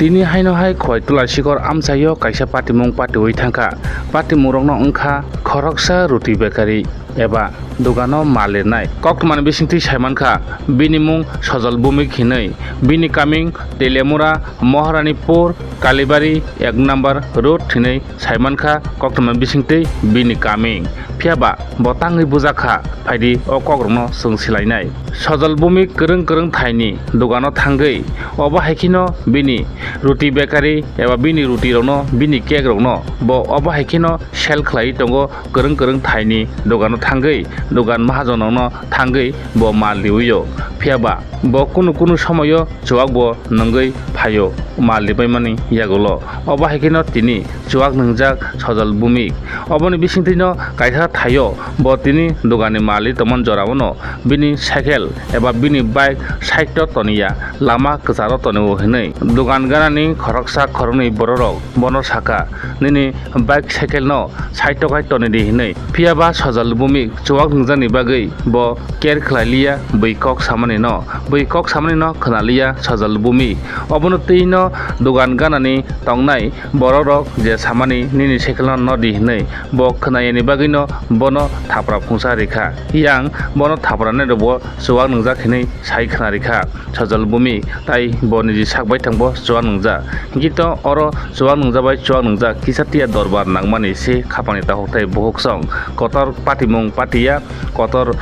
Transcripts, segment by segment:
Tini haino hai khoi tulasikor amsayo kaisa patimung patiwi thangka patimurokno wngkha khoroksa Ruti Bekari eba dogano malirnai koktmani bisingtwi saimankha bini mung Sajal Bhwmik hinui bini kaming Telemura Moharanipur Kalibari 1 number road hinui saimankha koktmani bisingtwi bini kaming phiaba bo tangwi bujakha phaidi o kokrokno sungsilainai Sajal Bhwmik kwrwng thaini dogano thangui obo haikino bini Ruti Bekari eba bini ruti rokno bini cake rokno bo obo haikino sell khlai tongo kwrwng thaini dogano thangui dogan mahajonokno thangui bo mal liuyo phiaba bo kunu samoyo Chuwak bo nungui phayo mal libaimani yagulo obo haikino tini Chuwak Nwngjak Sajal Bhwmik oboni bisingtino kaisa thayo bo tini dogani mali tomon joraono bini cycle eba bini bike side to toniya lama kwcharo tonio hinui dogan ganani khoroksa khorokni bororok bono saka nini bike cycle no side to kai tonidi hinui phiaba Sajal Bhwmik Chuwak Nwngjak ni bagui bo care khlailia bwikok samani no khnalia Sajal Bhwmik obono teino dogan ganani tongnai bororok je samani nini cycle no di hinui bo khnayani bagui no bono thapra phungsa rekha yang bono thapra ne bo Chuwak Nwngjak hinui sai khna rekha Sajal Bhwmik tai bo niji sakbai thangbo Chuwak Nwngjak gito oro Chuwak Nwngjak bai Chuwak Nwngjak kisatia dorbar nangmani se khapani ta hoktai bohoksong kotor patimung patiya kotor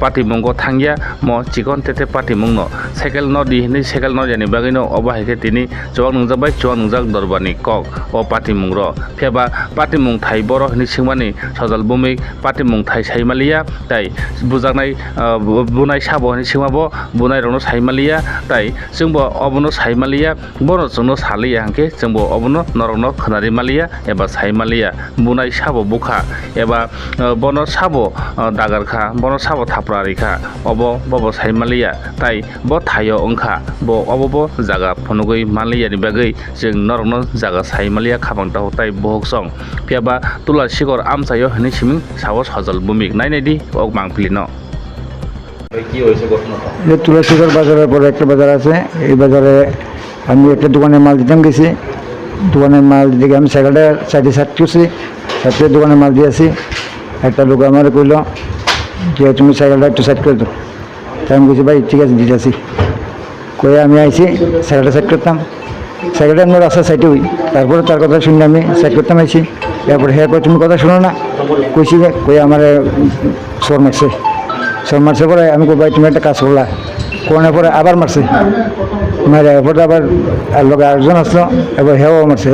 patimungko thangya mo chikon tete patimungno cycle no di hinui cycle no jani bagui no obo haike tini Chuwak Nwngjak bai Chuwak Nwngjak dorbarni kok o patimung ro phiaba patimung thai boro hinui singmani Sajal Bhwmik patimung thai saimalia tai bujaknai bunai sabo hinui singmabo bunai rokno saimalia tai jungbo obono saimalia bono jungno salia hangke jungbo obono norokno khnari malia eba saimalia bunai sabo bukha eba bono sabo dagarkha bono sabo thapra rekha obo bobo saimalia tai bo thayo wngkha bo obo jaga phunugui malia ni bagui jeng norokno jaga saimalia khapangta hotai bohoksong phiaba tulasikor amsayo hinui siming sawo Sajal Bhwmik nainadi ok mangpilino কি হয়েছে ঘটনাটা যে তুলসীগড় বাজারের পরে একটা বাজার আছে এই বাজারে আমি একটা দোকানে মাল দিতাম গেছি দোকানের মাল দিকে আমি সাইকেলটা সাইডে সাইড করছি সাইডে দোকানে মাল দিয়েছি একটা লোক আমার কইল যে তুমি সাইকেলটা একটু সাইড করে দাও তাই আমি বলছি ভাই ঠিক আছে দিতেছি কয়ে আমি আইছি সাইকেলটা সাইড করতাম সাইকেলটা আমি রাস্তার সাইডে হই তারপরে তার কথা শুনে আমি সাইড করতাম আইছি এরপরে হ্যাঁ কই তুমি কথা শোনো না কইছি কয়ে আমার সর মারছে সর মারছে পরে আমি কই ভাই তুমি একটা কাজ করলা কোনের পরে আবার মারছে মারে এরপরে আবার লোক আরেকজন আসলো এবার হেও মারছে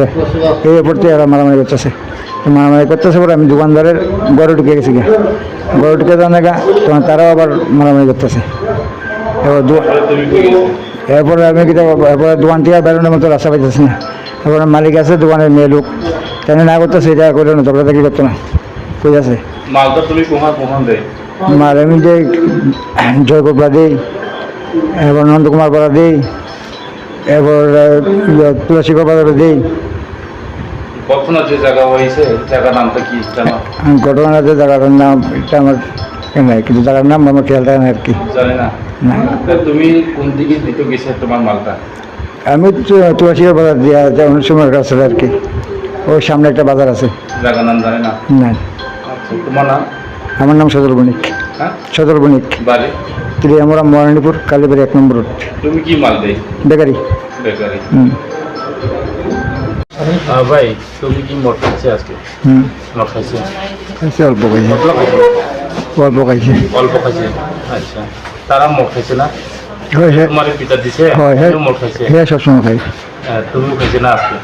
এই এরপরতে এরা মারামারি করতেছে পরে আমি দোকানদারের ঘরে ঢুকে গেছি ঘরে ঢুকে যাওয়া না তখন তারাও আবার মারামারি করতেছে এরপরে আমি এরপরে দোকান থেকে বেরোনোর মতো রাস্তা পাইতেছি না এরপরে মালিক আছে দোকানের মেয়ে লোক কেন না করতেছে এটা করে না ঝগড়া থাকি করতো না কই আছে মাল আমি যে জয়গোপলা দিই এবার নন্দকুমার পাড়া দিই এবার তুলসীগড় বাজারে দিই ঘটনা যে জায়গা হয়েছে জায়গার নামটা কি জানো ঘটনা যে জায়গাটার নাম এটা আমার নাই কিন্তু জায়গার নাম আমার খেয়াল থাকে না আর কি জানি না তুমি কোন দিকে দিতে গেছে তোমার মালটা আমি তুলসীগড় বাজার দিয়া অনেক সময় কাছে আর কি ওই সামনে একটা বাজার আছে জায়গার নাম জানি না না তোমার নাম আমার নাম সজল বণিক সজল বণিক বাড়ি আমরা মহারানীপুর কালীবাড়ি 1 নম্বর রোড তুমি কি মাল দেই বেকারি ভাই তুমি কি মদ খাইছে আজকে মদ খাইছে অল্প খাইছে আচ্ছা তারা মদ খাইছে না তোমার পিতা দিছে মদ খাইছে হ্যাঁ সবসময় খাই তুমিও খাইছে না আজকে